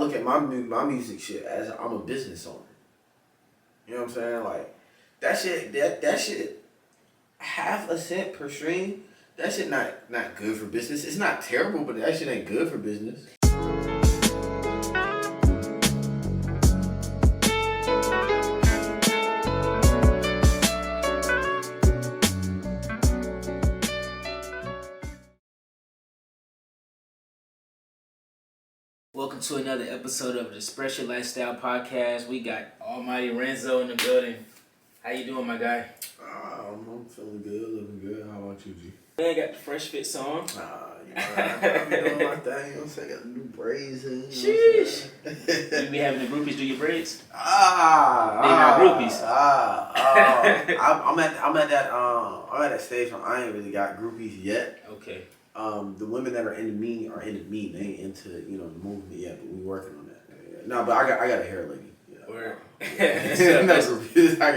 look at my music shit as I'm a business owner. You know what I'm saying? Like that shit, half a cent per stream. That shit not good for business. It's not terrible, but that shit ain't good for business. Welcome to another episode of the Expressurlifestyle podcast. We got Almighty Renzo in the building. How you doing, my guy? I'm feeling good, living good. How about you, G? Man, got the fresh fit song. You know, I'm doing my thing. You know what I'm saying? Got the new braids in. Sheesh. You be having the groupies do your braids? They not groupies. I'm at that stage where I ain't really got groupies yet. Okay. The women that are into me. They ain't into the movement yet, but we working on that. No, but I got a hair lady. Word. I got a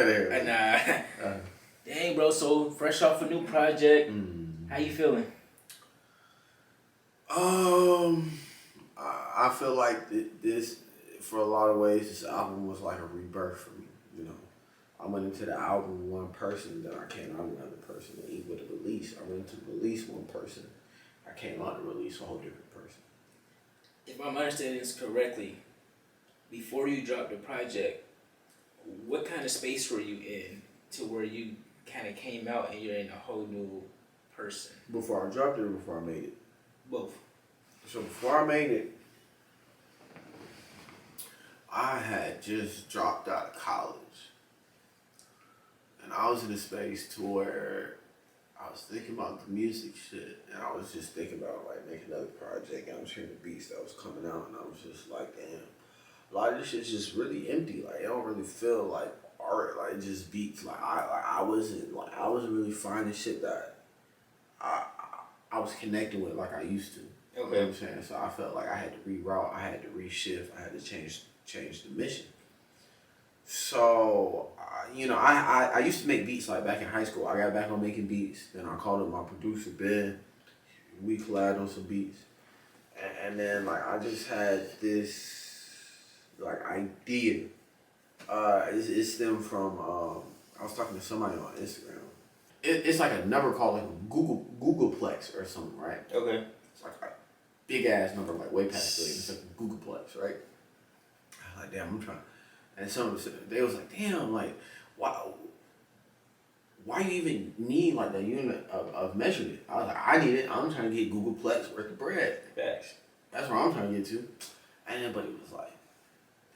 hair lady. Nah. Dang, bro. So fresh off a new project. How you feeling? I feel like this, for a lot of ways, this album was like a rebirth for me. You know, I went into the album one person, then I came out another person. And even with the release, I went to release one person, I came out to release a whole different person. If I'm understanding this correctly, before you dropped the project, what kind of space were you in to where you kind of came out and you're in a whole new person? Before I dropped it or before I made it? Both. So before I made it, I had just dropped out of college. And I was in a space to where I was thinking about the music shit, and I was just thinking about like making another project, and I was hearing the beats that was coming out, and I was just like, damn, a lot of this shit's just really empty. Like, it don't really feel like art, like just beats. Like I wasn't really finding shit that I was connecting with like I used to. Okay. You know what I'm saying? So I felt like I had to reroute, I had to reshift, I had to change the mission. So, I used to make beats like back in high school. I got back on making beats. Then I called up my producer, Ben. We collabed on some beats. And then, like, I just had this, like, idea. It stemmed from, I was talking to somebody on Instagram. It's like a number called, like, Googleplex or something, right? Okay. It's like a big-ass number, like, way past billion. It's like a Googleplex, right? I was like, damn, I'm trying. And they was like, damn, like, why you even need like the unit of measurement? I was like, I need it. I'm trying to get Googleplex worth of bread. Facts. That's where I'm trying to get to. And then buddy was like,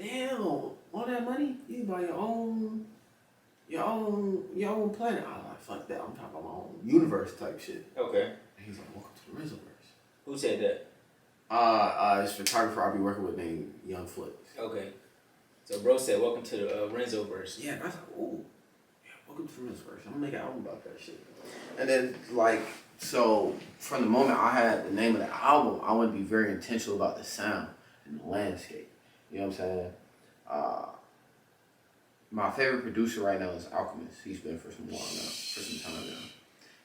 damn, all that money, you can buy your own planet. I was like, fuck that. I'm talking about my own universe type shit. Okay. And he's like, welcome to the Renzoverse. Who said that? This photographer I'll be working with named Young Flicks. Okay. So bro said, welcome to the Renzoverse. Yeah, and I was like, ooh, yeah, welcome to the Renzoverse. I'm gonna make an album about that shit. And then, like, so from the moment I had the name of the album, I want to be very intentional about the sound and the landscape. You know what I'm saying? My favorite producer right now is Alchemist. He's been for some time now.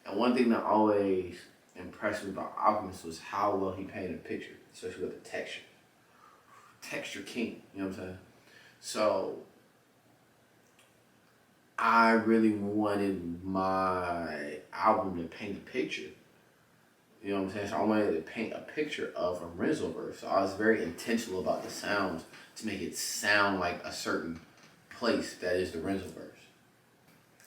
And one thing that always impressed me about Alchemist was how well he painted a picture, especially with the texture. Texture king, you know what I'm saying? So, I really wanted my album to paint a picture. You know what I'm saying? So I wanted to paint a picture of a Renzoverse. So I was very intentional about the sounds to make it sound like a certain place that is the Renzoverse.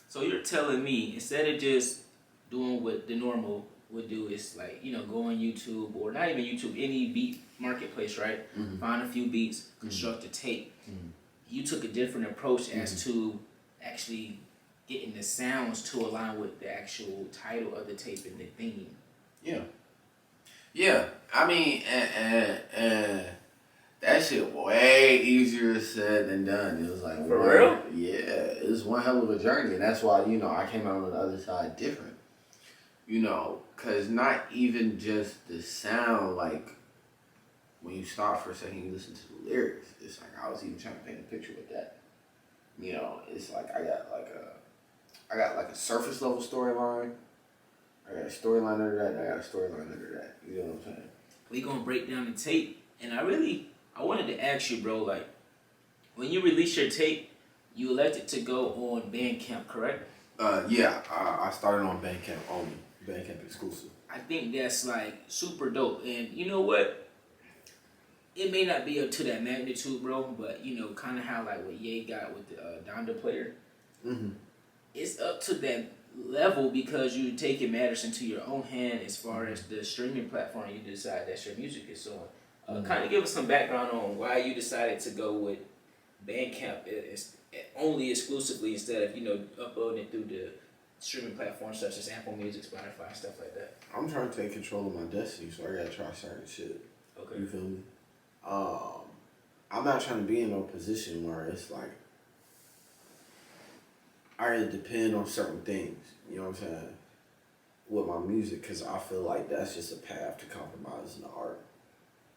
So you're telling me, instead of just doing what the normal would do, is like, go on YouTube, or not even YouTube, any beat marketplace, right? Mm-hmm. Find a few beats, construct a tape. Mm-hmm. You took a different approach as to actually getting the sounds to align with the actual title of the tape and the theme. Yeah. I mean, and that shit way easier said than done. It was like, for real? Yeah, it was one hell of a journey, and that's why I came out on the other side different. Cause not even just the sound, like when you stop for a second, you listen to the lyrics. It's like I was even trying to paint a picture with that. It's like I got like a surface level storyline. I got a storyline under that. And I got a storyline under that. You know what I'm saying? We gonna break down the tape, and I really I wanted to ask you, bro, like, when you released your tape, you elected to go on Bandcamp, correct? Yeah, I started on Bandcamp only, Bandcamp exclusive. I think that's like super dope. And you know what? It may not be up to that magnitude, bro, but you know, kind of how like what Ye got with the Donda player. Mm-hmm. It's up to that level because you taking matters into your own hand as far as the streaming platform you decide that your music is on. Kind of give us some background on why you decided to go with Bandcamp only exclusively instead of, you know, uploading it through the streaming platforms such as Apple Music, Spotify, stuff like that. I'm trying to take control of my destiny, so I gotta try certain shit. Okay. You feel me? I'm not trying to be in a position where it's like I gotta depend on certain things. You know what I'm saying? With my music, because I feel like that's just a path to compromising the art.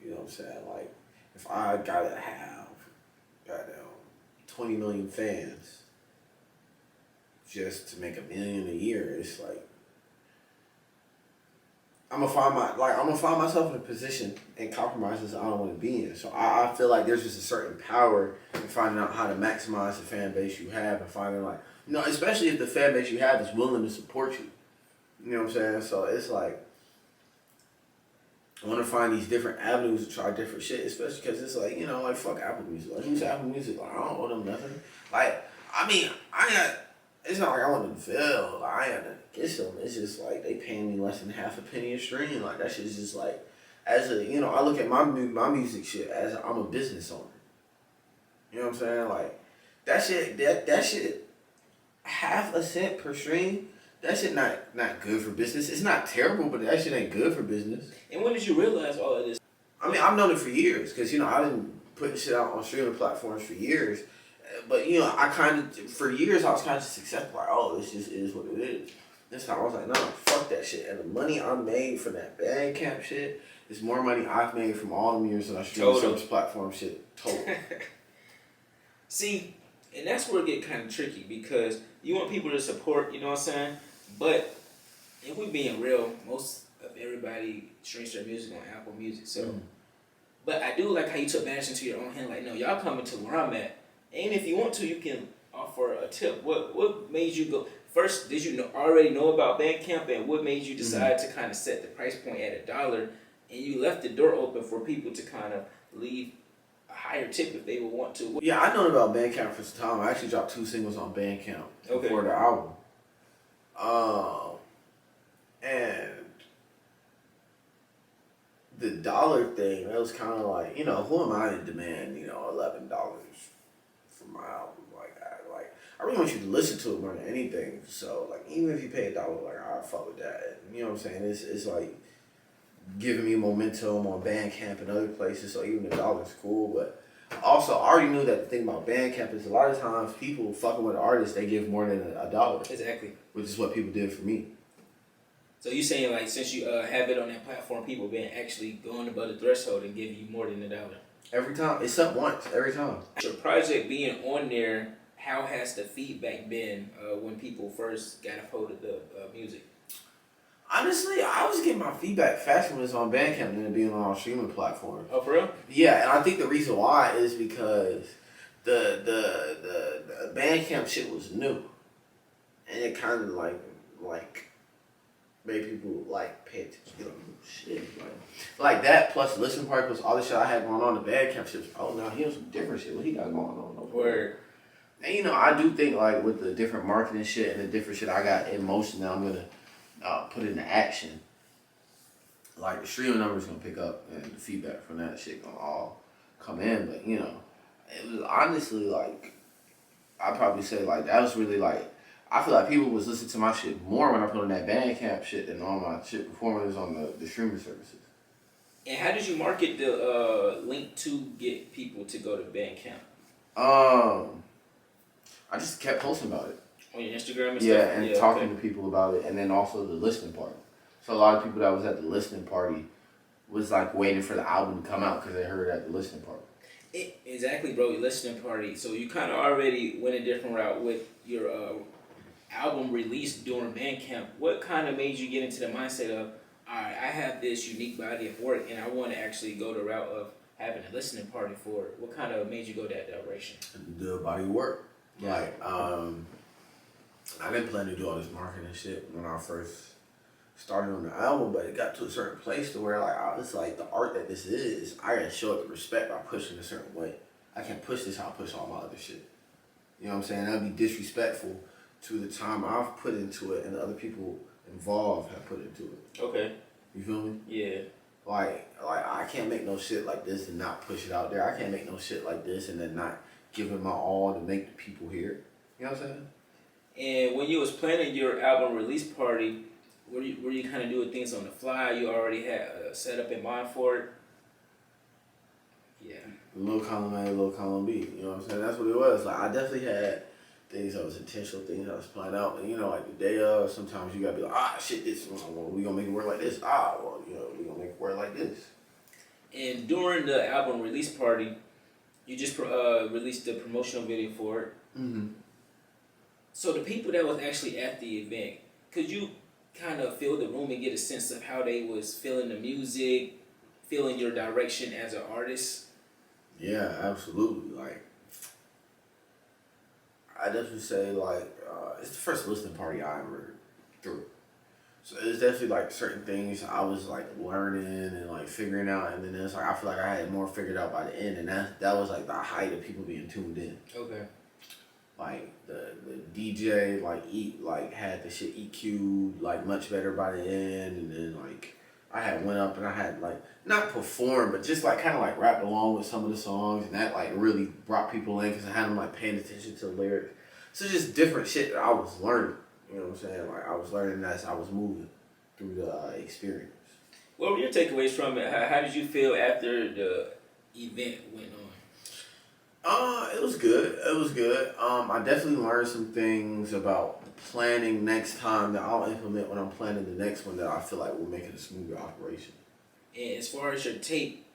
You know what I'm saying? Like, if I gotta have, goddamn, 20 million fans just to make $1 million a year, it's like I'm gonna find myself in a position and compromises I don't want to be in. So I feel like there's just a certain power in finding out how to maximize the fan base you have and finding like, you know, especially if the fan base you have is willing to support you. You know what I'm saying? So it's like I want to find these different avenues to try different shit, especially because it's like, you know, like fuck Apple Music. Like, who's Apple Music? Like, I don't owe them nothing. Like, I mean, it's not like I want them to fail. Like, I ain't got to kiss them. It's just like they paying me less than half a penny a stream. Like, that shit's just like, as a, you know, I look at my music shit as I'm a business owner. You know what I'm saying? Like, that shit, half a cent per stream. That shit not good for business. It's not terrible, but that shit ain't good for business. And when did you realize all of this? I mean, I've known it for years because, you know, I didn't put shit out on streaming platforms for years. But, you know, for years, I was kind of just accepting, like, oh, this just is what it is. This time I was like, no, fuck that shit. And the money I made from that Bandcamp shit is more money I've made from all the years that I streamed service platform shit total. See, and that's where it get kind of tricky because you want people to support, you know what I'm saying? But if we being real, most of everybody streams their music on Apple Music. So, but I do like how you took matters into your own hand. Like, no, y'all coming to where I'm at. And if you want to, you can offer a tip. What made you go? First, did you already know about Bandcamp, and what made you decide to kind of set the price point at $1, and you left the door open for people to kind of leave a higher tip if they would want to? Yeah, I known about Bandcamp for some time. I actually dropped 2 singles on Bandcamp before the album. And the dollar thing, that was kind of like, you know, who am I to demand, you know, $11 for my album? I really want you to listen to it more than anything. So, like, even if you pay $1, like, I'll fuck with that. And, you know what I'm saying? It's like giving me momentum on Bandcamp and other places. So even $1 is cool. But also, I already knew that the thing about Bandcamp is a lot of times people fucking with artists, they give more than $1. Exactly. Which is what people did for me. So you saying, like, since you have it on that platform, people been actually going above the threshold and giving you more than $1? Every time. It's up once. Every time. Your project being on there, how has the feedback been when people first got a hold of the music? Honestly, I was getting my feedback faster when it's on Bandcamp than it being on our streaming platform. Oh, for real? Yeah, and I think the reason why is because the Bandcamp shit was new, and it kind of like made people like pay attention. You know, shit, like that plus listen party plus all the shit I had going on. The Bandcamp shit was, oh, now he has some different shit. What he got going on? Word. And you know, I do think like with the different marketing shit and the different shit I got in motion that I'm gonna put into action, like the streaming numbers gonna pick up and the feedback from that shit gonna all come in. But you know, it was honestly like, I'd probably say like that was really like, I feel like people was listening to my shit more when I put on that Bandcamp shit than all my shit before when it was on the streaming services. And how did you market the link to get people to go to Bandcamp? I just kept posting about it. On your Instagram and stuff? Yeah, and talking to people about it, and then also the listening party. So a lot of people that was at the listening party was like waiting for the album to come out because they heard it at the listening party. Exactly, bro, your listening party. So you kind of already went a different route with your album release during Bandcamp. What kind of made you get into the mindset of, all right, I have this unique body of work, and I want to actually go the route of having a listening party for it. What kind of made you go that direction? The body work. Yeah. Like, I didn't plan to do all this marketing shit when I first started on the album, but it got to a certain place to where like I was like, the art that this is, I gotta show it the respect by pushing a certain way. I can't push this how I push all my other shit. You know what I'm saying? That'd be disrespectful to the time I've put into it and the other people involved have put into it. Okay. You feel me? Yeah. Like I can't make no shit like this and not push it out there. I can't make no shit like this and then not give it my all to make the people hear it. You know what I'm saying? And when you was planning your album release party, were you kind of doing things on the fly? You already had a setup in mind for it? Yeah. Little column A, little column B. You know what I'm saying? That's what it was. Like I definitely had things that was intentional, things that was planned out. And you know, like the day of, sometimes you gotta be like, shit, this, well, we gonna make it work like this. Well, you know, we gonna make it work like this. And during the album release party, you just released the promotional video for it. Mm-hmm. So the people that was actually at the event, could you kind of feel the room and get a sense of how they was feeling the music, feeling your direction as an artist? Yeah, absolutely. Like, I definitely say like it's the first listening party I ever threw. So it's definitely like certain things I was like learning and like figuring out, and then it's like I feel like I had more figured out by the end, and that was like the height of people being tuned in. Okay. Like the DJ like had the shit EQ'd like much better by the end, and then like I had went up and I had like not performed but just like kind of like rapped along with some of the songs, and that like really brought people in because I had them like paying attention to the lyrics. So just different shit that I was learning. You know what I'm saying? Like I was learning as I was moving through the experience. What were your takeaways from it? How did you feel after the event went on? It was good. It was good. I definitely learned some things about planning next time that I'll implement when I'm planning the next one that I feel like will make it a smoother operation. And as far as your tape,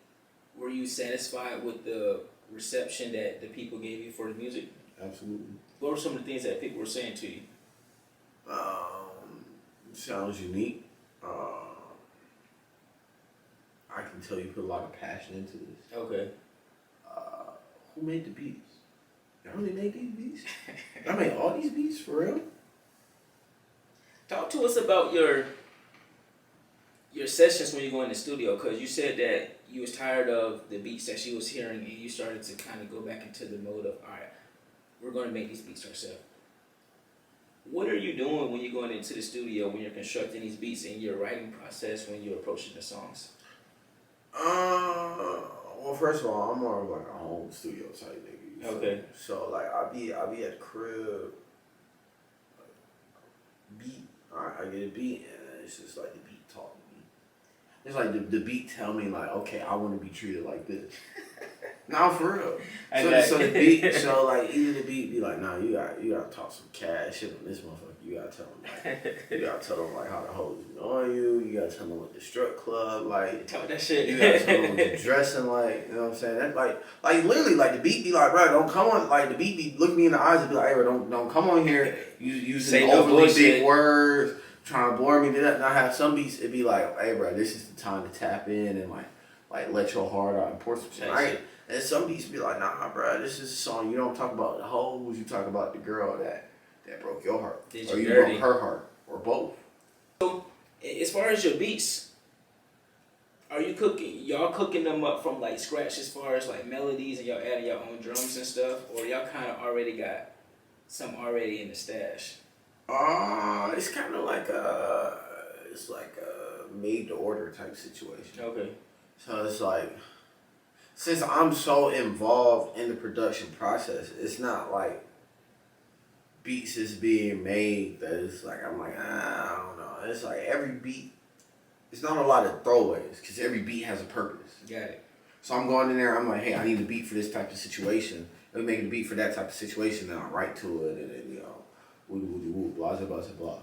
were you satisfied with the reception that the people gave you for the music? Absolutely. What were some of the things that people were saying to you? Sounds unique. I can tell you put a lot of passion into this. Okay. Who made the beats? Y'all really made these beats? Y'all made all these beats for real? Talk to us about your sessions when you go in the studio, because you said that you was tired of the beats that she was hearing and you started to kind of go back into the mode of, all right, we're going to make these beats ourselves. What are you doing when you're going into the studio, when you're constructing these beats, in your writing process, when you're approaching the songs? Well, first of all, I'm more of like a home studio type nigga. Okay. So like I be at the crib, beat. Alright, I get a beat and it's just like the beat talk to me. It's like the beat tell me like, okay, I want to be treated like this. Nah, for real. So the beat, so like either the beat be like, nah, you gotta talk some cash shit on this motherfucker. You gotta tell them like, you gotta tell them like how the hoes be on you. You gotta tell them what the strip club like. Tell that shit. You gotta tell them what the dressing like. You know what I'm saying? That like literally like the beat be like, bro, don't come on. Like the beat be look me in the eyes and be like, hey, bro, don't come on here. You using overly big words, trying to bore me to that. And I have some beats it be like, hey, bro, this is the time to tap in and like let your heart out and pour some shit. Right? And some beats be like, nah, bro, this is a song. You don't talk about the hoes. You talk about the girl that broke your heart, or you broke her heart, or both. So, as far as your beats, are you y'all cooking them up from like scratch as far as like melodies, and y'all adding your own drums and stuff, or y'all kind of already got some already in the stash? It's kind of like it's like a made to order type situation. Okay. So it's like, since I'm so involved in the production process, it's not like beats is being made that it's like, I'm like, I don't know. It's like every beat, it's not a lot of throwaways because every beat has a purpose. Got it. So I'm going in there, I'm like, hey, I need a beat for this type of situation. Let me make a beat for that type of situation, and I'll write to it, and then, you know, woo, blah, blah, blah, blah.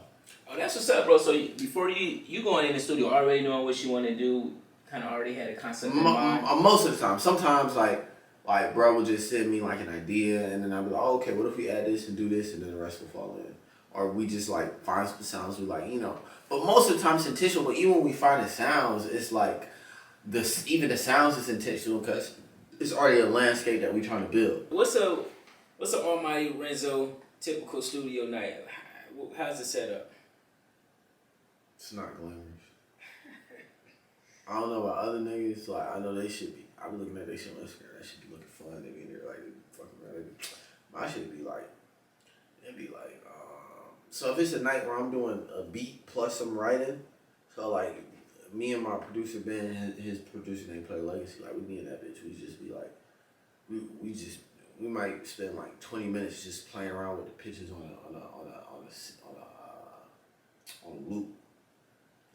Oh, that's what's up, bro. So before you going in the studio already knowing what you want to do, kind of already had a concept in mind? Most of the time. Sometimes, like bro will just send me like an idea, and then I'll be like, oh, okay, what if we add this and do this, and then the rest will fall in. Or we just like find some sounds we like, you know. But most of the time it's intentional, but even when we find the sounds, it's like even the sounds is intentional because it's already a landscape that we're trying to build. What's an Almighty Renzo typical studio night? How's it set up? It's not glamorous. I don't know about other niggas. Like, I know they should be. I be looking at their shit on Instagram. That should be looking fun. They be in there like fucking around. My shit be like, it'd be like, so if it's a night where I'm doing a beat plus some writing, so like me and my producer Ben, his producer named Play Legacy, like we be in that bitch. We just be like, we might spend like 20 minutes just playing around with the pitches on a loop.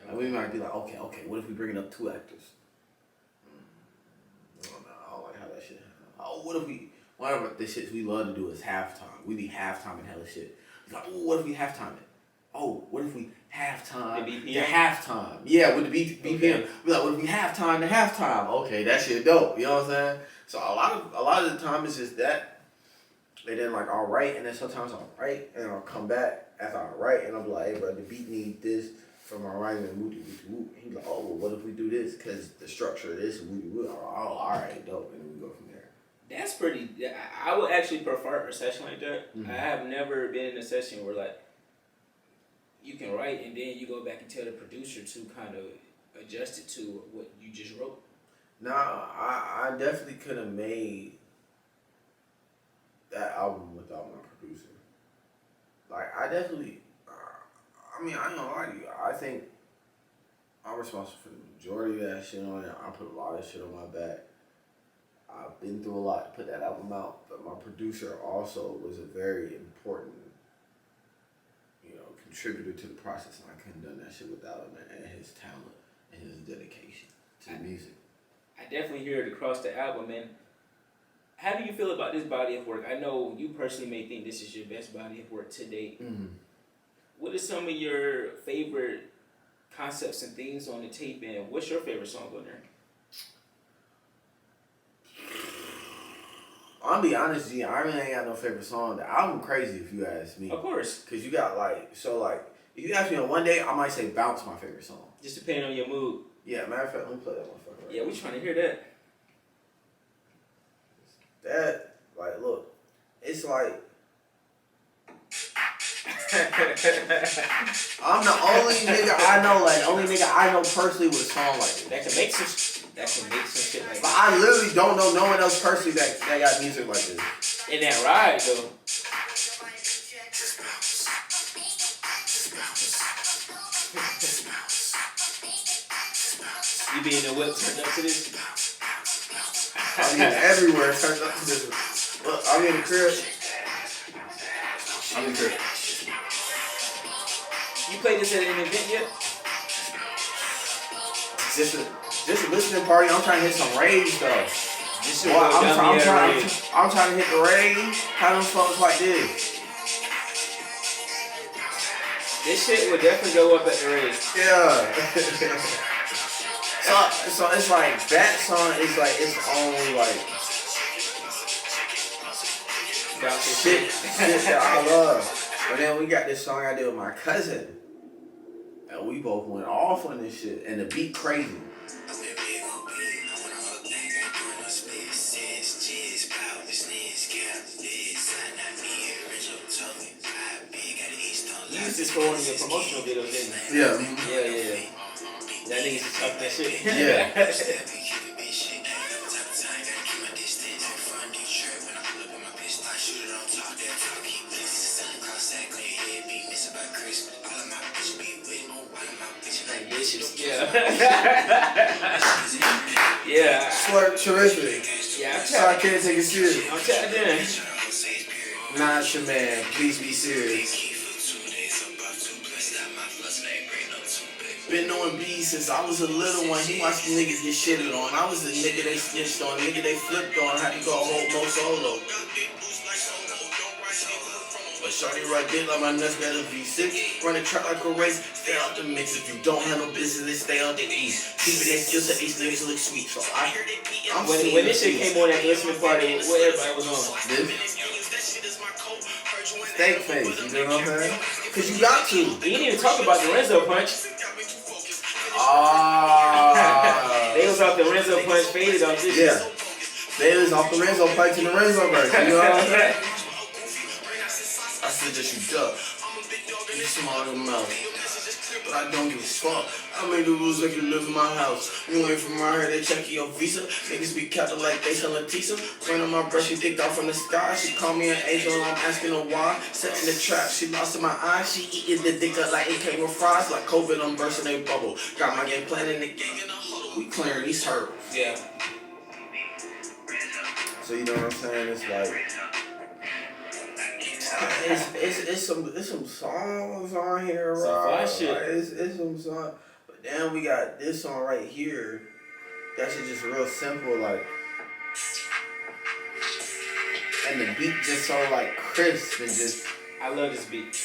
And we might be like, okay, what if we bring up 2 actors? I don't like how that shit. Oh, what if we? One of the shits we love to do is halftime. We be halftiming hella shit. It's like, oh, what if we halftime it? Oh, what if we halftime the halftime? Yeah, with the BPM. Okay. Be like, what if we halftime the halftime? Okay, that shit dope. You know what I'm saying? So a lot of the time it's just that. And then like I'll write, and then sometimes I'll write, and I'll come back after I write, and I'll be like, hey, bro, the beat need this for my writing and woo. He's like, oh, well, what if we do this? Because the structure of this and woo. Oh, all right, dope, and then we go from there. That's pretty. I would actually prefer a session like that. Mm-hmm. I have never been in a session where like you can write and then you go back and tell the producer to kind of adjust it to what you just wrote. Nah, I definitely could have made that album without my producer. Like, I definitely, I ain't gonna lie to you. I think I'm responsible for the majority of that shit on it. I put a lot of shit on my back. I've been through a lot to put that album out, but my producer also was a very important, contributor to the process, and I couldn't have done that shit without him and his talent and his dedication to the music. I definitely hear it across the album, and how do you feel about this body of work? I know you personally may think this is your best body of work to date. Mm-hmm. What are some of your favorite concepts and themes on the tape, and what's your favorite song on there? I'm gonna be honest, G, I really ain't got no favorite song. The album crazy if you ask me. Of course. Cause you got if you ask me on one day, I might say Bounce my favorite song. Just depending on your mood. Yeah, matter of fact, let me play that motherfucker right Yeah, we trying to hear that. That, look, it's like, I'm the only nigga I know, personally with a song like this. That can make some shit like that. I literally don't know no one else personally that got music like this. In that ride, though. You be in the whip turned up to this? I'm everywhere turned up to this. Look, I'm in the crib. You played this at an event yet? Just a listening party. I'm trying to hit some rage though. I'm trying to hit the rage. How them songs like this? This shit would definitely go up at the rage. Yeah. So it's like that song is like its own shit that I love. But then we got this song I did with my cousin, and we both went off on this shit, and the beat crazy. You used this for one of your promotional videos, didn't you? Yeah. Yeah. That nigga used to talk that shit. Yeah. Yeah. Swerve terrific. Yeah, so I can't take it serious. I'm tapped in. Not your man, please be serious. Been on B since I was a little one. He watched the niggas get shitted on. I was the nigga they snitched on, nigga they flipped on. Had to go hold no solo. But shorty right there like my nuts got a V6. Run the track like a race, stay out the mix. If you don't handle business, stay out the east. Keep it that skill set, these niggas look sweet. So when this shit came on at the listening party, what everybody was on? This? Steak face, you know what I'm saying? Cause you got to. You didn't even talk about the Renzo punch. They was off the Renzo punch, faded off this shit. Yeah. They was off the Renzo punch in the Renzo verse. You know what I'm saying? I suggest you duck. You small your mouth. But I don't give a fuck. I made the rules like you live in my house. You ain't from around here, they check your visa. Niggas be capping like they selling pizza. Friend of my brush, she kicked off from the sky. She called me an angel, I'm asking her why. Set in the trap, she lost in my eyes. She eating the dick up like it came with fries. Like COVID, I'm bursting a bubble. Got my game plan in the gang in the huddle. We clearing these hurdles. Yeah. So you know what I'm saying? It's like it's some songs on here, right? Like, it's some songs, but then we got this song right here. That shit just real simple, like, and the beat just so like crisp and just. I love this beat.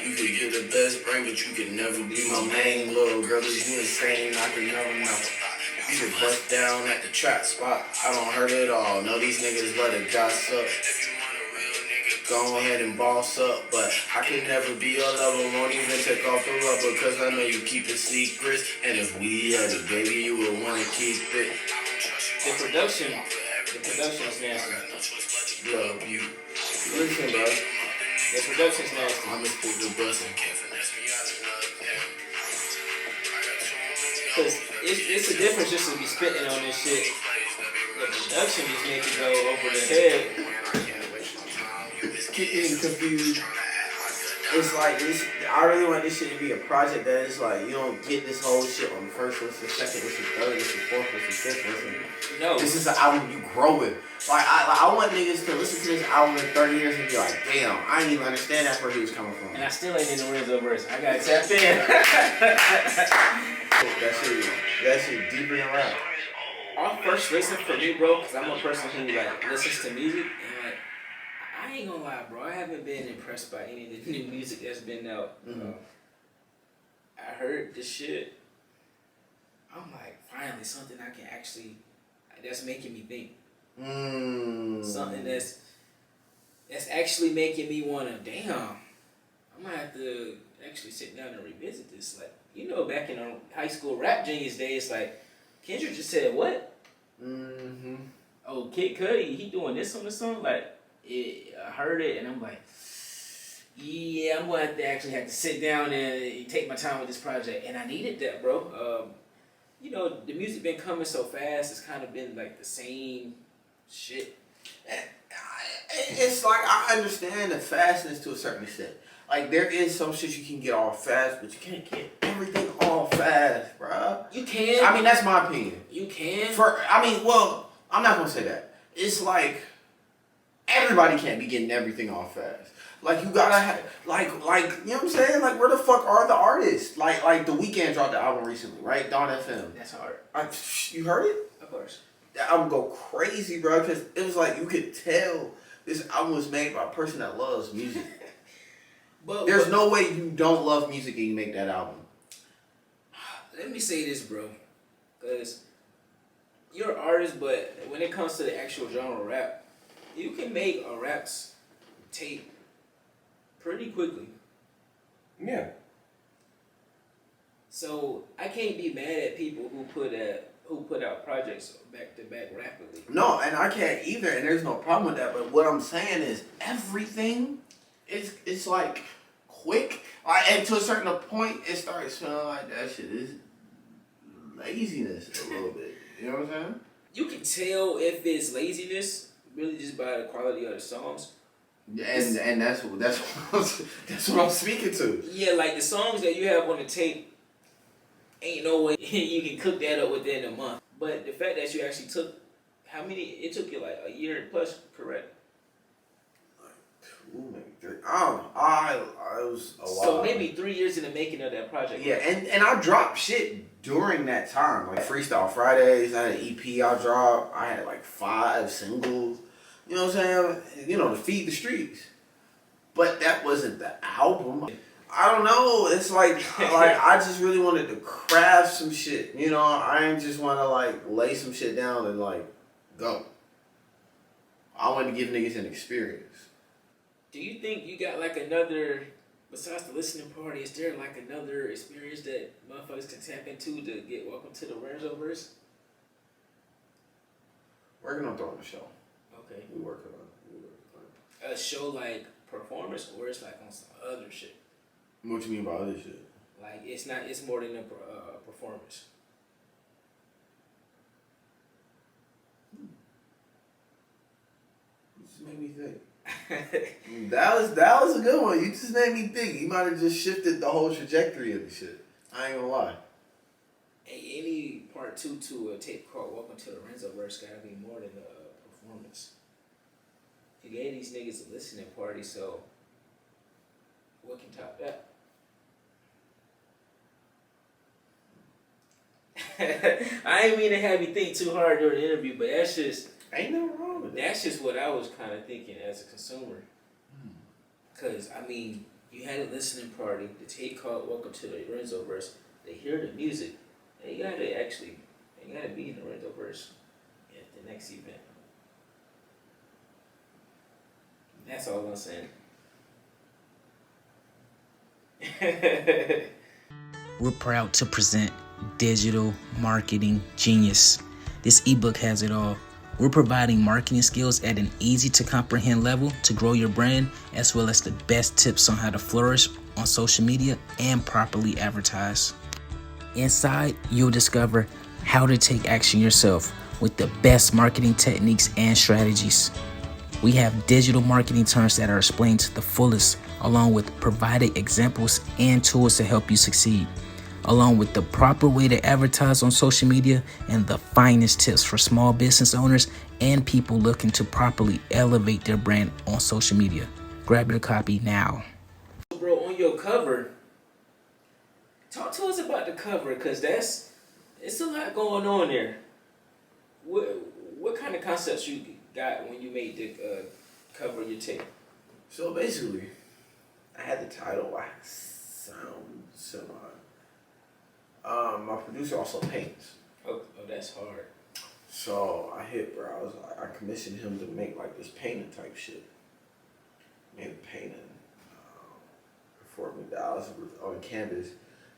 You could get the best brain, but you could never be my main. Little girl, is you insane? I could never know. You should bust down at the trap spot. I don't hurt it all. No, these niggas let it gossip. Go ahead and boss up, but I can never be your lover. Won't even take off the rubber, cause I know you keep it secret. And if we had it, baby, you would wanna keep it. The production is nasty. Love you. Listen, bro. The production's nasty. I'm just the bustin'. Cause it's a difference just to be spitting on this shit. The production just makes it go over the head. Getting confused. It's like this. I really want this shit to be a project that is like you don't get this whole shit on the first listen, second listen, third listen, fourth listen, fifth listen. No, this is an album you grow with. Like I want niggas to listen to this album in 30 years and be like, damn, I didn't even understand that's where he was coming from. And I still ain't in the Renzo verse. I gotta tap in. That shit deeper than rap. Our first listen for me, bro, because I'm a person who like listens to music, and like I ain't gonna lie, bro, I haven't been impressed by any of the new music that's been out. Mm-hmm. I heard the shit. I'm like, finally, something I can actually that's making me think. Something that's actually making me wanna, damn, I might have to actually sit down and revisit this. Like, you know, back in our high school rap genius days, like Kendrick just said what? Mm-hmm. Oh, Kid Cudi, he doing this on the song? Like, I heard it and I'm like, yeah, I'm gonna have to sit down and take my time with this project, and I needed that, bro. You know, the music been coming so fast. It's kind of been like the same shit. It's like I understand the fastness to a certain extent. Like there is some shit you can get all fast, but you can't get everything all fast, bro. You can. I mean, that's my opinion. You can. Well, I'm not gonna say that. It's like everybody can't be getting everything all fast. Like you gotta have, like you know what I'm saying? Like where the fuck are the artists? Like The Weeknd dropped the album recently, right? Dawn FM. That's hard. You heard it? Of course. That album go crazy, bro, because it was like you could tell this album was made by a person that loves music. There's no way you don't love music and you make that album. Let me say this, bro, because you're an artist, but when it comes to the actual genre rap, you can make a rap tape pretty quickly. Yeah. So I can't be mad at people who put out projects back to back rapidly. No, and I can't either, and there's no problem with that. But what I'm saying is everything it's like quick, and to a certain point, it starts feeling like that shit is laziness a little bit. You know what I'm saying? You can tell if it's laziness really just by the quality of the songs. And that's what I'm speaking to. Yeah, like the songs that you have on the tape, ain't no way you can cook that up within a month. But the fact that you actually took, how many? It took you like a year plus, correct? I was a lot. So maybe 3 years in the making of that project. Yeah, and I dropped shit during that time. Like Freestyle Fridays, I had an EP I dropped. I had like 5 singles. You know what I'm saying? You know, to feed the streets. But that wasn't the album. I don't know. It's like I just really wanted to craft some shit. You know, I didn't just want to like lay some shit down and like go. I wanted to give niggas an experience. Do you think you got like another besides the listening party, is there like another experience that motherfuckers can tap into to get welcome to the Renzoverse? Working on throwing a show. Okay. We working on it. A show like performance, or it's like on some other shit. What you mean by other shit? Like it's not. It's more than a performance. You just made me think. That was a good one. You just made me think. You might have just shifted the whole trajectory of the shit. I ain't gonna lie. Any part two to a tape called "Welcome to the Renzoverse" gotta be more than a performance. You gave these niggas a listening party, so what can top that? I ain't mean to have you think too hard during the interview, but that's just Ain't nothing wrong with that. that's just what I was kind of thinking as a consumer. Cause I mean, you had a listening party, the tape called "Welcome to the Renzoverse." They hear the music. They gotta be in the Renzoverse at the next event. That's all I'm saying. We're proud to present Digital Marketing Genius. This ebook has it all. We're providing marketing skills at an easy to comprehend level to grow your brand, as well as the best tips on how to flourish on social media and properly advertise. Inside, you'll discover how to take action yourself with the best marketing techniques and strategies. We have digital marketing terms that are explained to the fullest, along with provided examples and tools to help you succeed, along with the proper way to advertise on social media and the finest tips for small business owners and people looking to properly elevate their brand on social media. Grab your copy now. Bro, on your cover, talk to us about the cover, because it's a lot going on there. What kind of concepts you got when you made the cover of your tape? So basically, I had the title Wax Sound Semi. My producer also paints. Oh, that's hard. So I hit bro. I commissioned him to make like this painting type shit. Made a painting for me that I was on canvas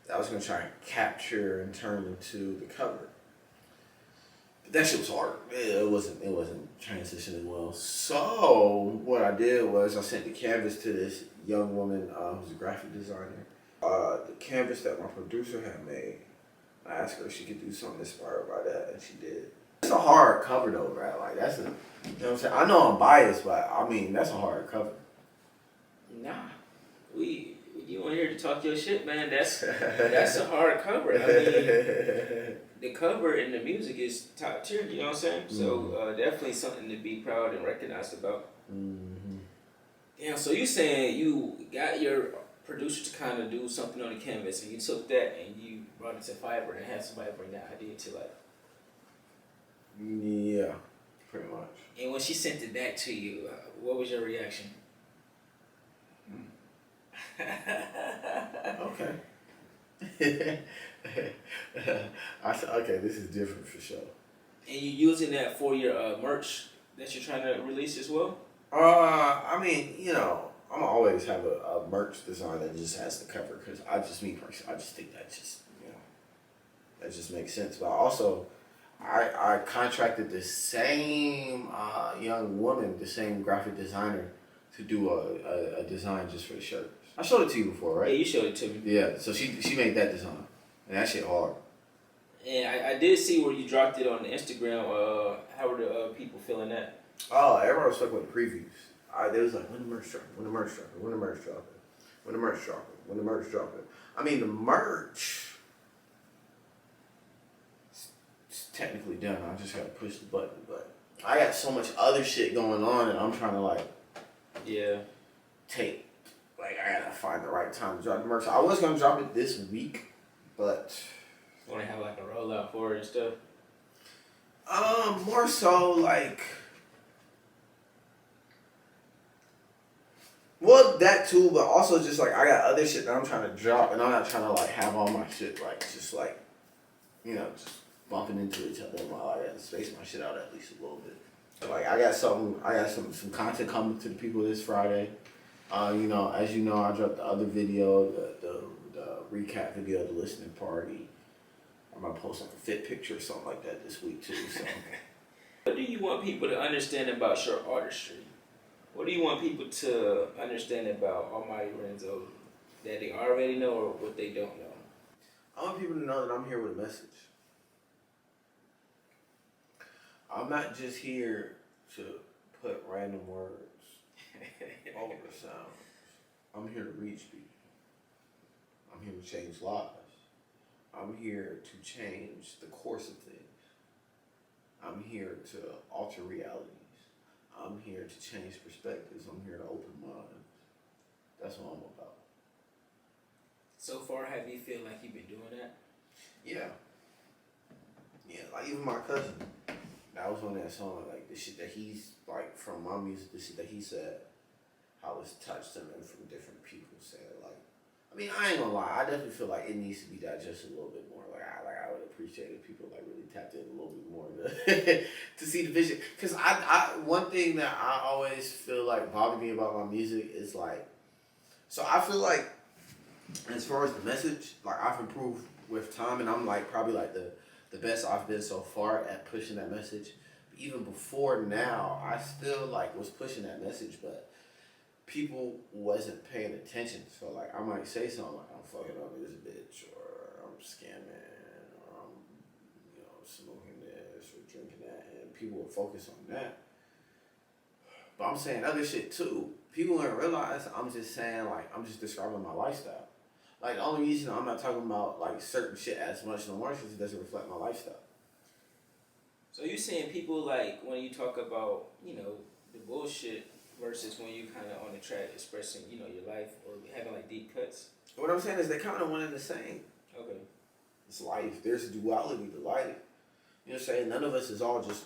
that I was gonna try and capture and turn into the cover. But that shit was hard. It wasn't transitioning well. So what I did was I sent the canvas to this young woman who's a graphic designer. The canvas that my producer had made, I asked her if she could do something inspired by that, and she did. It's a hard cover though, right? Like that's a, you know what I'm saying? I know I'm biased, but I mean that's a hard cover. Nah, you on here to talk your shit, man. That's a hard cover. I mean, the cover and the music is top tier. You know what I'm saying? So definitely something to be proud and recognized about. Mm-hmm. Damn. So you saying you got your producer to kind of do something on the canvas, and you took that and you brought it to Fiverr and had somebody bring that idea to life. Yeah, pretty much. And when she sent it back to you, what was your reaction? Okay. I said, okay, this is different for sure. And you using that for your merch that you're trying to release as well? I mean, you know, I'm gonna always have a merch design that just has the cover, because I just think that just, you know, that just makes sense. But also, I contracted the same young woman, the same graphic designer, to do a design just for the shirt. I showed it to you before, right? Yeah, you showed it to me. Yeah, so she made that design, and that shit hard. And I did see where you dropped it on Instagram. How were the people feeling that? Oh, everyone was stuck with the previews. They was like, when the merch dropping, when the merch dropping, when the merch dropping, when the merch dropping, when the merch dropping. I mean, the merch is technically done. I just gotta push the button, but I got so much other shit going on, and I'm trying to like, I gotta find the right time to drop the merch. I was gonna drop it this week, but Want to have like a rollout for it and stuff? More so like, well, that too, but also just like I got other shit that I'm trying to drop, and I'm not trying to like have all my shit like just like, you know, just bumping into each other while I gotta space my shit out at least a little bit. Like I got some content coming to the people this Friday. As you know, I dropped the other video, the recap video of the listening party. I'm gonna post like a fit picture or something like that this week too. So, what do you want people to understand about your artistry? What do you want people to understand about Almighty Renzo that they already know or what they don't know? I want people to know that I'm here with a message. I'm not just here to put random words over the sound. I'm here to reach people. I'm here to change lives. I'm here to change the course of things. I'm here to alter realities. I'm here to change perspectives. I'm here to open minds. That's what I'm about. So far, have you feel like you've been doing that? Yeah. Yeah, like even my cousin, that was on that song, like the shit that he's, like from my music, the shit that he said, how it's touched him and from different people saying, like, I mean, I ain't gonna lie, I definitely feel like it needs to be digested a little bit more. I would appreciate if people like really tapped in a little bit more to see the vision. Cause I one thing that I always feel like bothered me about my music is like, so I feel like as far as the message, like I've improved with time, and I'm like probably like the best I've been so far at pushing that message. But even before now, I still like was pushing that message, but people wasn't paying attention. So like I might say something like I'm fucking on this bitch, or I'm scamming, or I'm smoking this or drinking that, and people will focus on that. But I'm saying other shit too. People don't realize I'm just saying like I'm just describing my lifestyle. Like the only reason I'm not talking about like certain shit as much no more is because it doesn't reflect my lifestyle. So you saying people like when you talk about the bullshit versus when you kind of on the track expressing your life or having like deep cuts? What I'm saying is they kind of one and the same. Okay. It's life. There's a duality to life. You know what I'm saying? None of us is all just.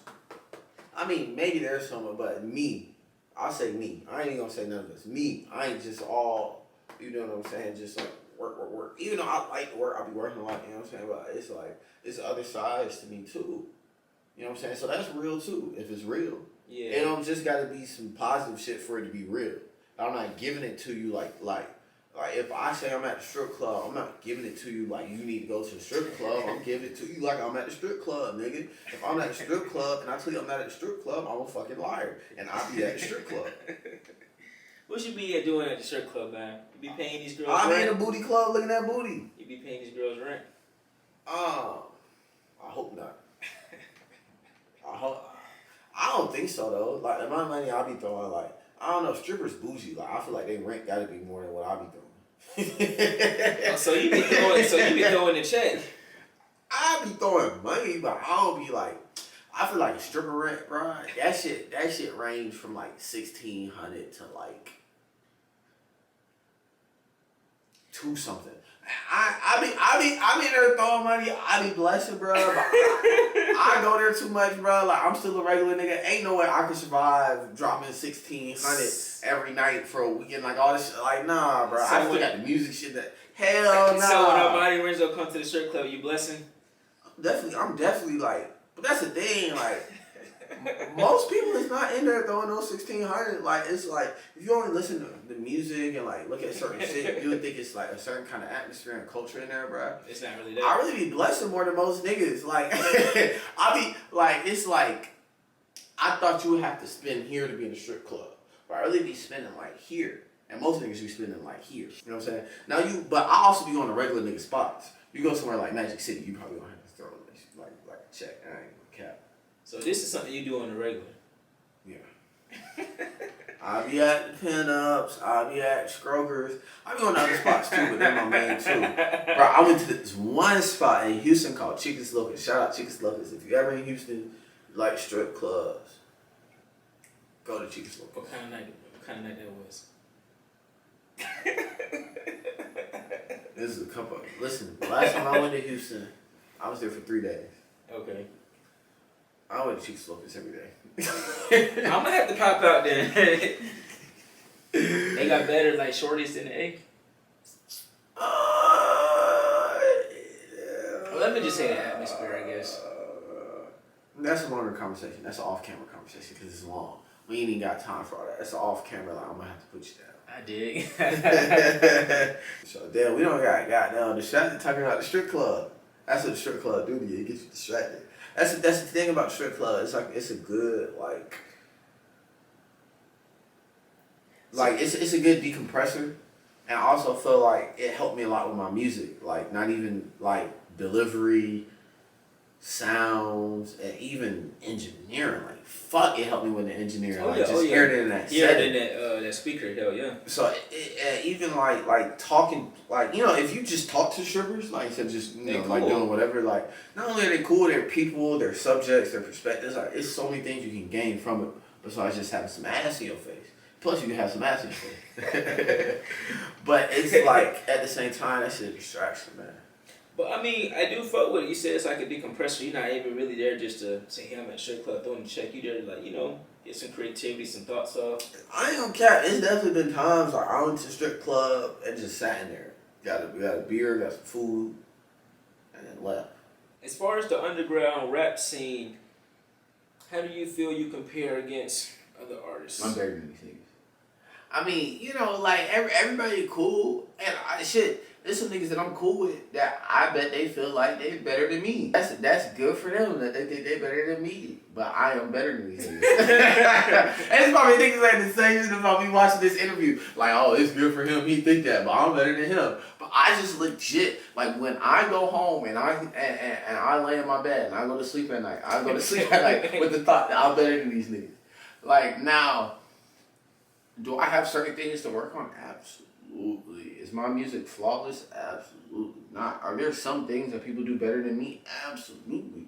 I mean, maybe there's some, but me. I'll say me. I ain't even gonna say none of us. Me. I ain't just all. You know what I'm saying? Just like work. Even though I like to work, I'll be working a lot. You know what I'm saying? But it's like it's other sides to me too. You know what I'm saying? So that's real too. If it's real. Yeah. It don't just gotta be some positive shit for it to be real. I'm not giving it to you like if I say I'm at the strip club, I'm not giving it to you like you need to go to the strip club. I'm giving it to you like I'm at the strip club, nigga. If I'm at the strip club and I tell you I'm not at the strip club, I'm a fucking liar. And I'll be at the strip club. What you be doing at the strip club, man? You be paying these girls I'm rent? in a booty club looking at booty. You be paying these girls rent? I hope not. I don't think so though. Like the amount of money I be throwing, like I don't know, strippers bougie. Like I feel like they rent gotta be more than what I be throwing. Oh, so you be throwing the check. I be throwing money, but I don't be like. I feel like a stripper rent, bro. That shit range from like 1,600 to like 2 something. I be there throwing money. I be blessing, bro. But I go there too much, bro. Like I'm still a regular nigga. Ain't no way I can survive dropping 1,600 every night for a weekend. Like all this shit. Like nah, bro. So I still got the music shit that hell nah. So when Almighty Renzo come to the strip club, you blessing? I'm definitely like. But that's the thing, like most people is not in there throwing those 1,600. Like it's like if you only listen to the music and like look at certain shit, you would think it's like a certain kind of atmosphere and culture in there, bro. It's not really that. I really be blessing more than most niggas. Like I be like it's like I thought you would have to spend here to be in a strip club, but I really be spending like here, and most niggas be spending like here. You know what I'm saying? But I also be on the regular nigga spots. You go somewhere like Magic City, you probably gonna have to throw like a check. I ain't gonna cap. So this is something you do on the regular. Yeah. I be at the pinups. I be at Scrogers. I be on other spots too, but they're my main too. Bro, I went to this one spot in Houston called Chicas Locas. Shout out Chicas Locas. If you ever in Houston, like strip clubs, go to Chicas Locas. What kind of night that was? This is a couple. Listen, last time I went to Houston, I was there for 3 days. Okay. I went to Chicas Locas every day. I'm gonna have to pop out then. They got better like shorties than the A. Well, let me just say the atmosphere, I guess. That's a longer conversation. That's an off-camera conversation because it's long. We ain't even got time for all that. That's an off-camera. Like I'm gonna have to put you down. I dig. So damn, we don't got down distracted talking about the strip club. That's what the strip club do to you. It gets you distracted. That's the thing about the strip club. It's like it's a good it's a good decompressor, and I also feel like it helped me a lot with my music. Like not even like delivery, sounds, and even engineering. Like fuck, it helped me with the engineering. Hearing it in that setting. Hearing in that speaker, hell yeah. So even like talking, like if you just talk to strippers, like instead of just cool. like doing whatever, like not only are they cool, they're people, their subjects, their perspectives. Like it's so many things you can gain from it besides just having some ass in your face. Plus you can have some ass in your face. But it's like at the same time that shit a distraction, man. But I mean, I do fuck with it. You said it's like a decompressor. You're not even really there just to say, hey, I'm at a strip club, throwing a check. You there to like, get some creativity, some thoughts off. I ain't gonna cap. It's definitely been times like I went to a strip club and just sat in there. Got a beer, got some food, and then left. As far as the underground rap scene, how do you feel you compare against other artists? I'm better than these niggas. I mean, like everybody cool, and there's some niggas that I'm cool with that I bet they feel like they better than me. That's good for them that they think they better than me. But I am better than these niggas. And it's probably niggas like the same shit about me watching this interview. Like, oh, it's good for him. He think that, but I'm better than him. But I just legit like when I go home and I lay in my bed and I go to sleep at night. I go to sleep at night with the thought that I'm better than these niggas. Like now, do I have certain things to work on? Absolutely. Is my music flawless? Absolutely not. Are there some things that people do better than me? Absolutely.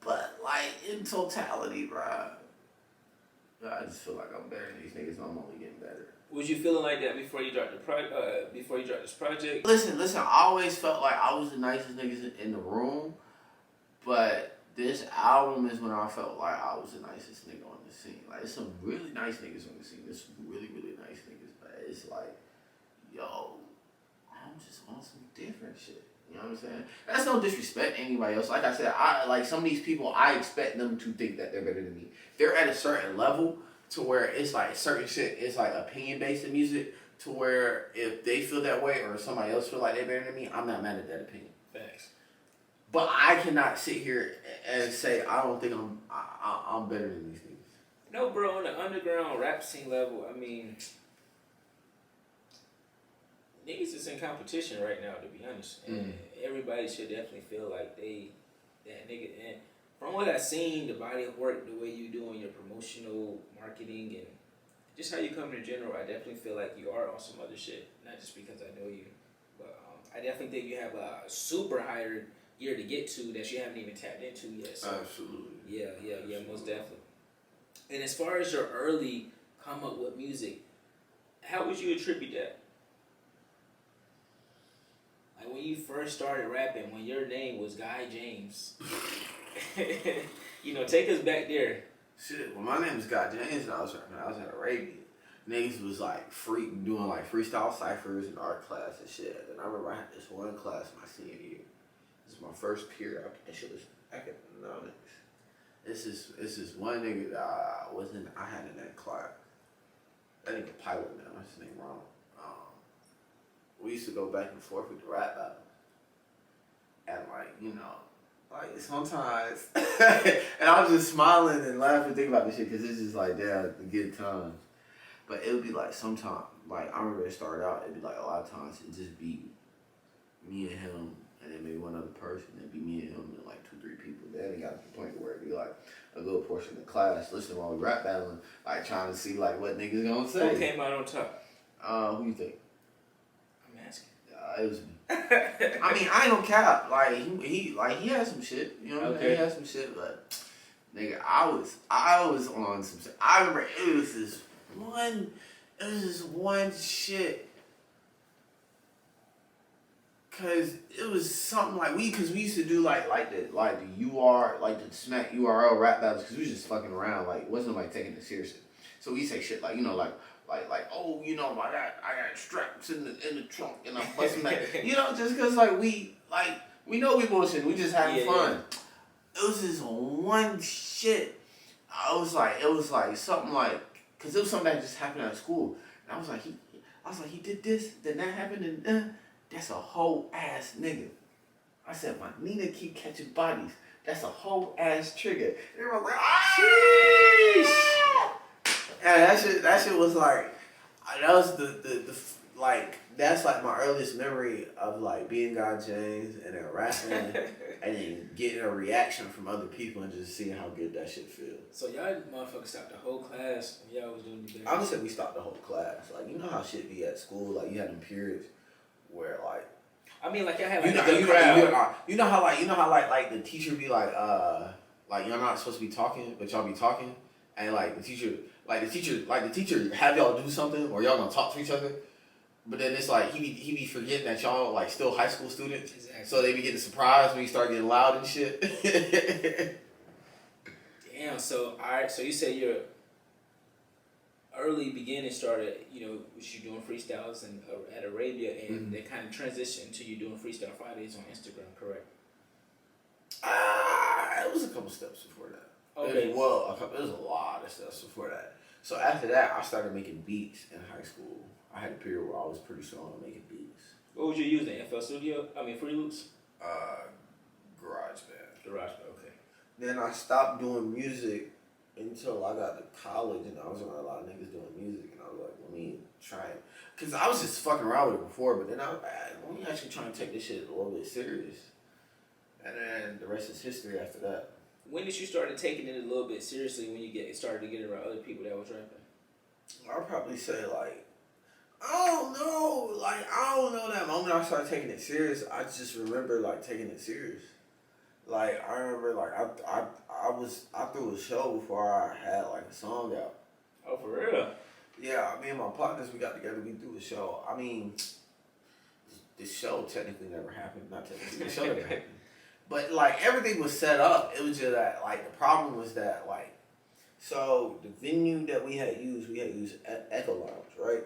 But like in totality, bro, I just feel like I'm better than these niggas and I'm only getting better. Was you feeling like that before you dropped this project? Listen, I always felt like I was the nicest niggas in the room, but this album is when I felt like I was the nicest nigga on the scene. Like, there's some really nice niggas on the scene. There's some really, really nice niggas, but it's like, yo, I'm just on some different shit. You know what I'm saying? That's no disrespect to anybody else. Like I said, some of these people, I expect them to think that they're better than me. They're at a certain level to where it's like certain shit, it's like opinion-based in music, to where if they feel that way or somebody else feel like they're better than me, I'm not mad at that opinion. Thanks. But I cannot sit here and say I don't think I'm better than these niggas. No, bro. On the underground rap scene level, I mean, niggas is in competition right now, to be honest, and everybody should definitely feel like that nigga. And from what I've seen, the body of work, the way you doing your promotional marketing, and just how you come in general, I definitely feel like you are on some other shit. Not just because I know you, but I definitely think you have a super higher year to get to that you haven't even tapped into yet. So, absolutely. Yeah, most definitely. And as far as your early come up with music, how would you attribute that? Like when you first started rapping, when your name was Guy James, take us back there. Shit, when my name was Guy James and I was rapping, I was at Arabia. Niggas was like doing like freestyle ciphers and art class and shit. And I remember I had this one class my senior year. This is my first period. That shit was economics. This is one nigga that I had in that class. That nigga pilot now. That's his name wrong. We used to go back and forth with the rap battle. And like sometimes, and I was just smiling and laughing thinking about this shit because it's just like, damn, the good times. But it would be like sometimes, like I remember it started out, it'd be like a lot of times it'd just be me and him and then maybe one other person. It'd be me and him and like 2-3 people. Then it got to the point where it'd be like a good portion of the class listening while we rap battling, like trying to see like what niggas gonna say. Who came out on top? Who you think? I'm asking. It was me. I mean, I ain't no cap. Like he had some shit. You know what I'm saying? He had some shit, but nigga, I was on some shit. I remember it was this one shit. Cause it was something like we used to do like the the smack URL rap battles because we was just fucking around, like wasn't nobody taking it seriously. So we say shit like oh I got straps in the trunk and I'm busting back just cause we know we bullshit, we just having fun. Yeah. It was this one shit. It was like something like, cause it was something that just happened at school. And I was like, he did this, then that happened, and that's a whole ass nigga. I said, my Nina keep catching bodies. That's a whole ass trigger. And they were like, ah! And that shit was like, that was the like, that's like my earliest memory of like being God James and then rapping and then getting a reaction from other people and just seeing how good that shit feels. So y'all motherfuckers stopped the whole class when y'all was doing the dance? I would say we stopped the whole class. Like, you know how shit be at school? Like, you had them periods where like, I mean, like y'all had like you know how like the teacher be like y'all not supposed to be talking, but y'all be talking, and like the teacher have y'all do something or y'all gonna talk to each other, but then it's like he be forgetting that y'all like still high school students, exactly. So they be getting surprised when you start getting loud and shit. Damn. So alright. So you say your early beginning started, with you doing freestyles and at Arabia, and they kind of transitioned to you doing Freestyle Fridays on Instagram, correct? It was a couple steps before that. Okay. It was a lot of steps before that. So after that, I started making beats in high school. I had a period where I was pretty strong on making beats. What was you using? FL Studio? Fruity Loops? GarageBand. GarageBand, okay. Then I stopped doing music until I got to college, and I was around a lot of niggas doing music, and I was like, let me try it. Because I was just fucking around with it before, but then let me actually try and take this shit a little bit serious. And then the rest is history after that. When did you start taking it a little bit seriously when you started to get around other people that was rapping? I'll probably say like, I don't know that moment I started taking it serious. I just remember like taking it serious. Like I remember like I threw a show before I had like a song out. Oh, for real? Yeah, me and my partners, we got together, we threw a show. I mean, this show technically never happened. Not technically, the show never happened. But like everything was set up. It was just that like the problem was that like, so the venue that we had used Echo Lounge, right?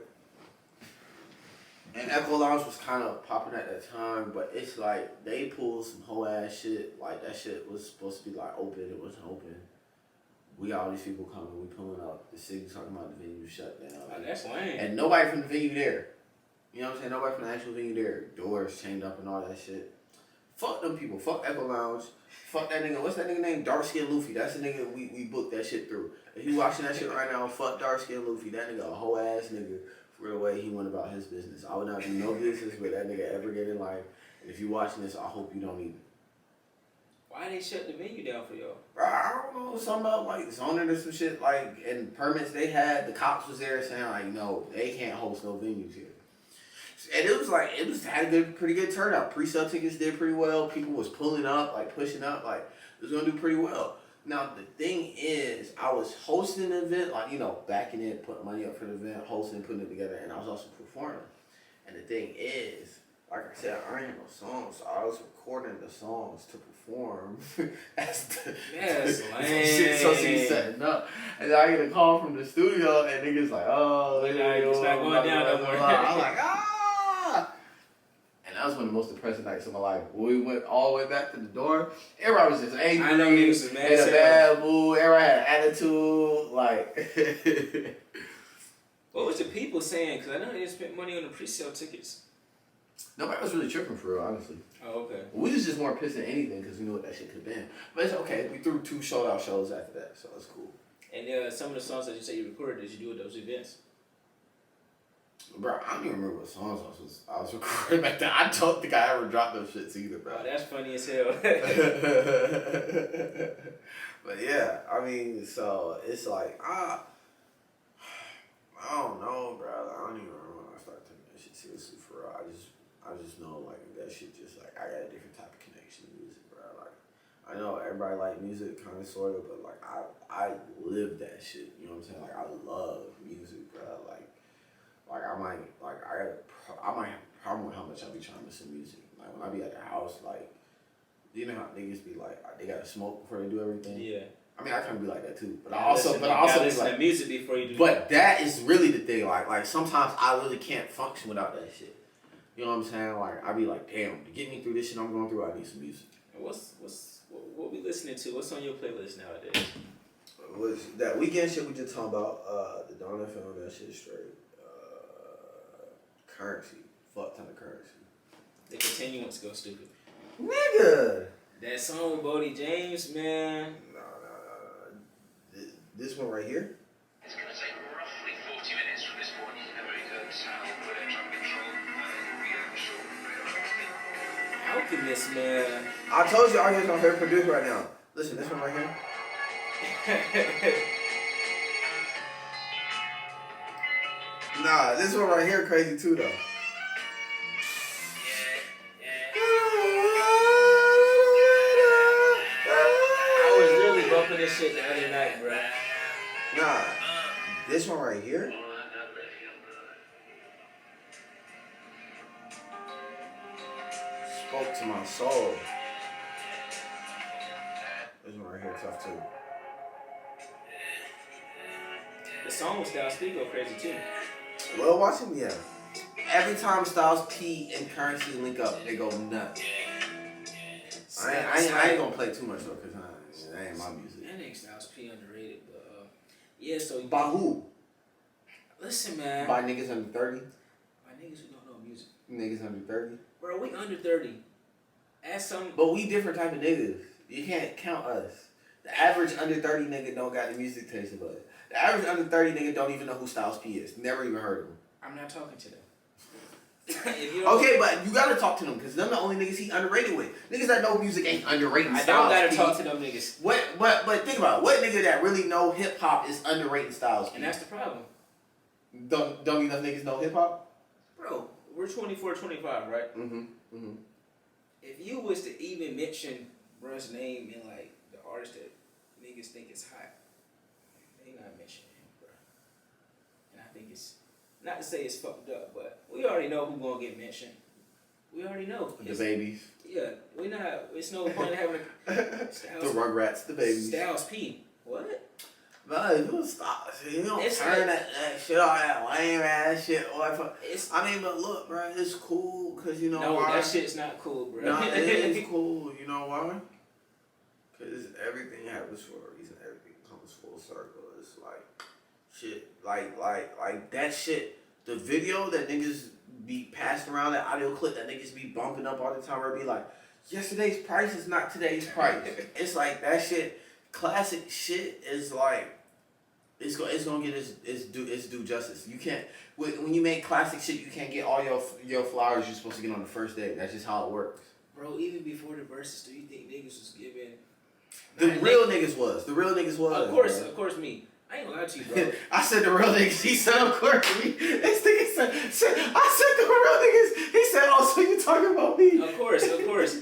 And Echo Lounge was kind of popping at that time, but it's like they pulled some whole ass shit. Like that shit was supposed to be like open, it wasn't open. We got all these people coming, we pulling up. The city talking about the venue shut down. Oh, that's lame. And nobody from the venue there. You know what I'm saying? Nobody from the actual venue there. Doors chained up and all that shit. Fuck them people. Fuck Echo Lounge. Fuck that nigga. What's that nigga name? Dark Skin Luffy. That's the nigga we booked that shit through. If you watching that shit right now, fuck Dark Skin Luffy. That nigga a whole ass nigga for the way he went about his business. I would not do no business with that nigga ever again in life. And if you watching this, I hope you don't either. Why they shut the venue down for y'all? Bro, I don't know. Something about like zoning or some shit. Like, and permits they had, the cops was there saying like, no, they can't host no venues here. And it had a pretty good turnout. Pre-sale tickets did pretty well. People was pulling up, like pushing up, like it was gonna do pretty well. Now the thing is, I was hosting an event, like backing it, putting money up for the event, hosting, putting it together, and I was also performing. And the thing is, like I said, I ain't had no songs, so I was recording the songs to perform as the shit supposed to be setting up. And then I get a call from the studio, and niggas like, oh, it's not going down no more. I'm like, And that was one of the most depressing nights of my life. When we went all the way back to the door, everybody was just angry. I know niggas was mad. In a bad mood. Everybody had an attitude. Like, what was the people saying? Because I know they spent money on the pre-sale tickets. Nobody was really tripping for real, honestly. Oh, okay. We was just more pissed than anything because we knew what that shit could have been. But it's okay. We threw 2 sold-out shows after that, so it's cool. And some of the songs that you say you recorded, did you do at those events? Bro, I don't even remember what songs I was recording back then. I don't think I ever dropped those shits either, bro. Oh, that's funny as hell. But yeah, I mean, so it's like, I don't know, bro. I don't even remember when I started taking that shit seriously for real. I just know, like, that shit just, like, I got a different type of connection to music, bro. Like, I know everybody like music, kind of, sort of, but, like, I live that shit, you know what I'm saying? Like, I love music, bro. I might have a problem with how much I be trying to listen to music. Like, when I be at the house, like, you know how niggas be like, they gotta smoke before they do everything? Yeah. I mean, I kind of be like that too, but I also be like music before you do. But that is really the thing. Like sometimes I really can't function without that shit. You know what I'm saying? Like I be like, damn, to get me through this shit I'm going through, I need some music. What we listening to? What's on your playlist nowadays? That weekend shit we just talking about? The Donna film, that shit straight. Currency. Fuck ton of currency. The continuance go stupid. Nigga! That song with Bodie James, man. No. This one right here? It's going to take roughly 40 minutes from this point. American sound, drum control, Alchemist, man. I told you I was my favorite producer right now. Listen, this one right here. Nah, this one right here crazy too though. I was really bumping this shit the other night, bro. Nah, this one right here. Spoke to my soul. This one right here tough too. The song with Styles P go crazy too. Well, watch him, yeah. Every time Styles P and Currency link up, they go nuts. I ain't gonna play too much though, cause that ain't my music. I think Styles P underrated, but yeah. So By who? listen, man. By niggas under 30? By niggas who don't know music. Niggas under 30? Bro, we under 30. Ask some. But we different type of niggas. You can't count us. The average under 30 nigga don't got the music taste of us. The average under 30 nigga don't even know who Styles P is. Never even heard of him. I'm not talking to them. If you don't Okay, but you gotta talk to them because them the only niggas he underrated with. Niggas that know music ain't underrating I Styles don't gotta P. talk to them niggas. But think about it. What nigga that really know hip hop is underrating Styles P? And that's the problem. Don't enough niggas know hip hop? Bro, we're 24, 25, right? Mm-hmm. If you was to even mention bruh's name in like the artist that niggas think is hot, they not mentioning him, bro. And I think it's not to say it's fucked up, but we already know who gonna get mentioned. We already know. The babies. Yeah, we not. It's no point in having a The Rugrats, the babies. Styles P. What? No, you don't stop. You don't It's turn like- that shit, all that lame ass shit off. It's I mean, but look, bro, it's cool because you know no, why? that shit's not cool, bro. No, it is cool. You know why? Because everything happens for a reason. Everything comes full circle. It's like shit, like that shit. The video that niggas be passing around, that audio clip that niggas be bumping up all the time, where it be like, yesterday's price is not today's price. It's like that shit. Classic shit is like, it's gonna get its due justice. You can't, when you make classic shit, you can't get all your flowers you're supposed to get on the first day. That's just how it works. Bro, even before the verses, do you think niggas was giving? The real niggas was. Of course, me. I ain't gonna lie to you, bro. I said the real niggas. He said, of course me. This nigga said I said the real niggas. He said, oh, so you talking about me? Of course.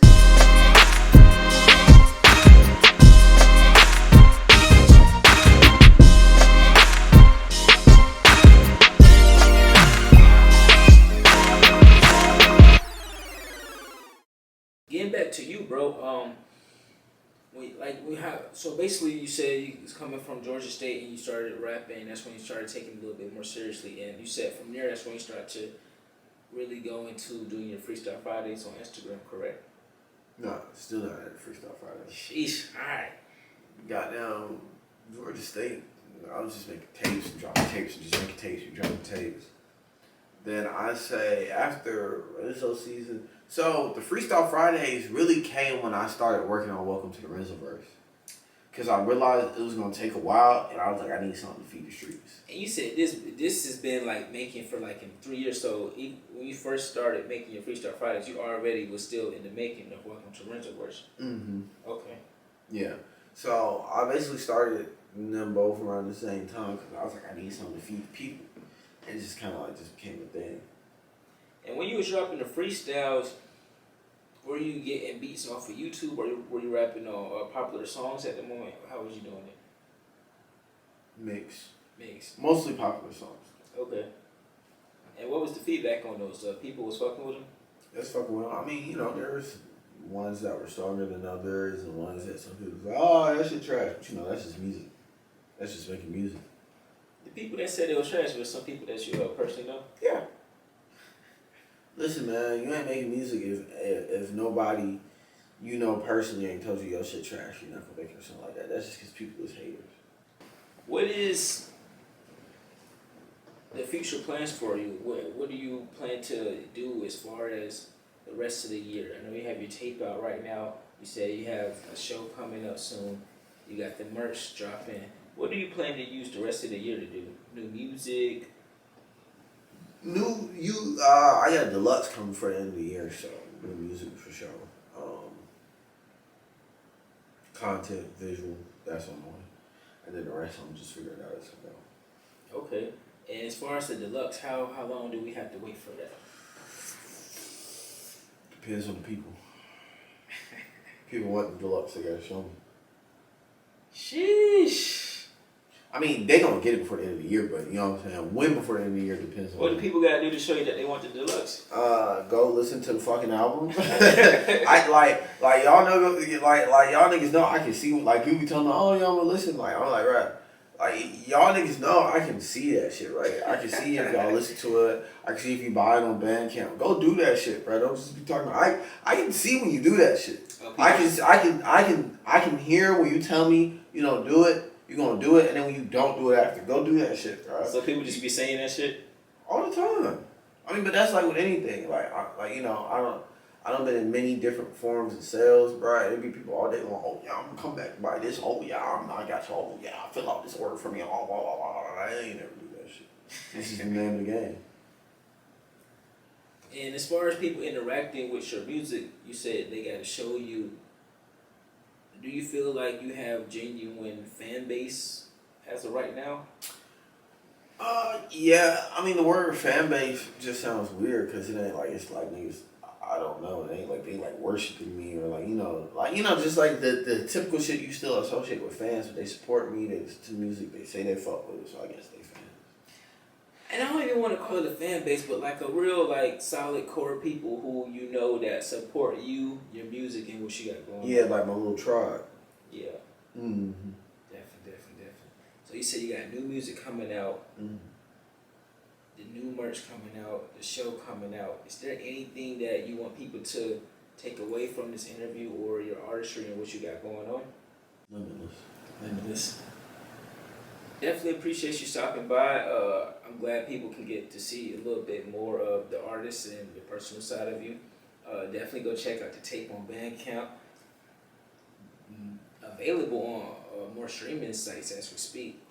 Getting back to you, bro. So basically, you said you was coming from Georgia State and you started rapping. That's when you started taking it a little bit more seriously, and you said from there, that's when you started to really go into doing your Freestyle Fridays on Instagram, correct? No, still not at Freestyle Friday. Sheesh. All right. Goddamn Georgia State. I was just making tapes and dropping tapes and just making tapes and dropping tapes. Then I say after Renzo season. So the Freestyle Fridays really came when I started working on Welcome to the Renzoverse. Because I realized it was going to take a while, and I was like, I need something to feed the streets. And you said this has been like making for like in 3 years. So when you first started making your Freestyle Fridays, you already was still in the making of Welcome to Renzoverse. Mm-hmm. Okay. Yeah. So I basically started them both around the same time because I was like, I need something to feed the people. And it just kind of like just became a thing. And when you was dropping the freestyles, were you getting beats off of YouTube, or were you rapping on popular songs at the moment? How was you doing it? Mix. Mix. Mostly popular songs. Okay. And what was the feedback on those? People was fucking with them? That's fucking well. I mean, you know, there's ones that were stronger than others, and ones that some people was like, oh, that shit trash. But you know, that's just music. That's just making music. The people that said it was trash were some people that you personally know? Yeah. Listen, man, you ain't making music if nobody you know personally ain't told you your shit trash. You're not gonna make it or something like that. That's just because people is haters. What is the future future plans for you? What do you plan to do as far as the rest of the year? I know you have your tape out right now. You said you have a show coming up soon. You got the merch dropping. What do you plan to use the rest of the year to do? New music? I got deluxe coming for the end of the year, so new music for sure. Content, visual, that's on one. And then the rest I'm just figuring out as I go. Okay. And as far as the deluxe, how long do we have to wait for that? Depends on the people. People want the deluxe, they gotta show me. Sheesh. I mean, they gonna get it before the end of the year, but you know what I'm saying? When before the end of the year depends on What do people gotta do to show you that they want the deluxe? Go listen to the fucking album. I like y'all know like y'all niggas know I can see like you be telling me, oh y'all wanna listen, like I'm like right. Like y'all niggas know I can see that shit, right? I can see if y'all listen to it. I can see if you buy it on Bandcamp. Go do that shit, bro. Don't just be talking about I can see when you do that shit. I can hear when you tell me you don't do it. You're gonna do it, and then when you don't do it after, go do that shit, bro. So people just be saying that shit all the time. I mean, but that's like with anything. I don't been in many different forms of sales, bro. There be people all day long. Oh yeah, I'm gonna come back and buy this. Oh yeah, I got you. Oh yeah, fill out this order for me. Oh blah blah blah. I ain't never do that shit. This is the name of the game. And as far as people interacting with your music, you said they gotta show you. Do you feel like you have genuine fan base as of right now? Yeah. I mean, the word fan base just sounds weird because it ain't like it's like niggas. I don't know. It ain't like they like worshiping me or just like the typical shit you still associate with fans. But they support me. They listen to music. They say they fuck with it. So I guess they fans. And I don't even want to call it a fan base, but like a real like solid core people who you know that support you, your music, and what you got going on. Yeah, like my little tribe. Yeah. Mm-hmm. Definitely. So you said you got new music coming out, the new merch coming out, the show coming out. Is there anything that you want people to take away from this interview or your artistry and what you got going on? Limitless. Definitely appreciate you stopping by. I'm glad people can get to see a little bit more of the artist and the personal side of you. Definitely go check out the tape on Bandcamp. Available on more streaming sites as we speak.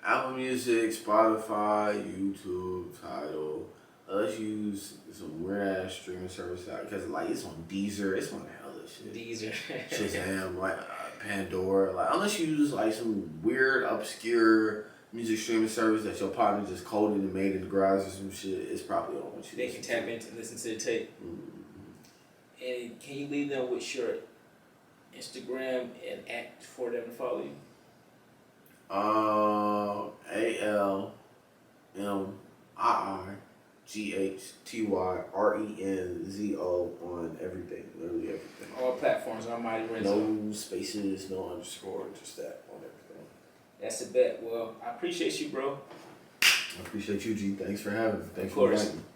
Apple Music, Spotify, YouTube, Tidal. Let's use some weird ass streaming service out because like it's on Deezer, it's on hella shit. Deezer, Shazam, like Pandora. Like unless you use like some weird obscure music streaming service that your partner just coded and made in the garage or some shit, it's probably on what you. They can tap into and listen to the tape. Mm-hmm. And can you leave them with your Instagram and act for them to follow you? ALMIIGHTYRENZO on everything, literally everything. All platforms, Almighty Renzo. No spaces, no underscore, just that on everything. That's a bet. Well, I appreciate you, bro. I appreciate you, G. Thanks for having me. Thanks Of for course. inviting me.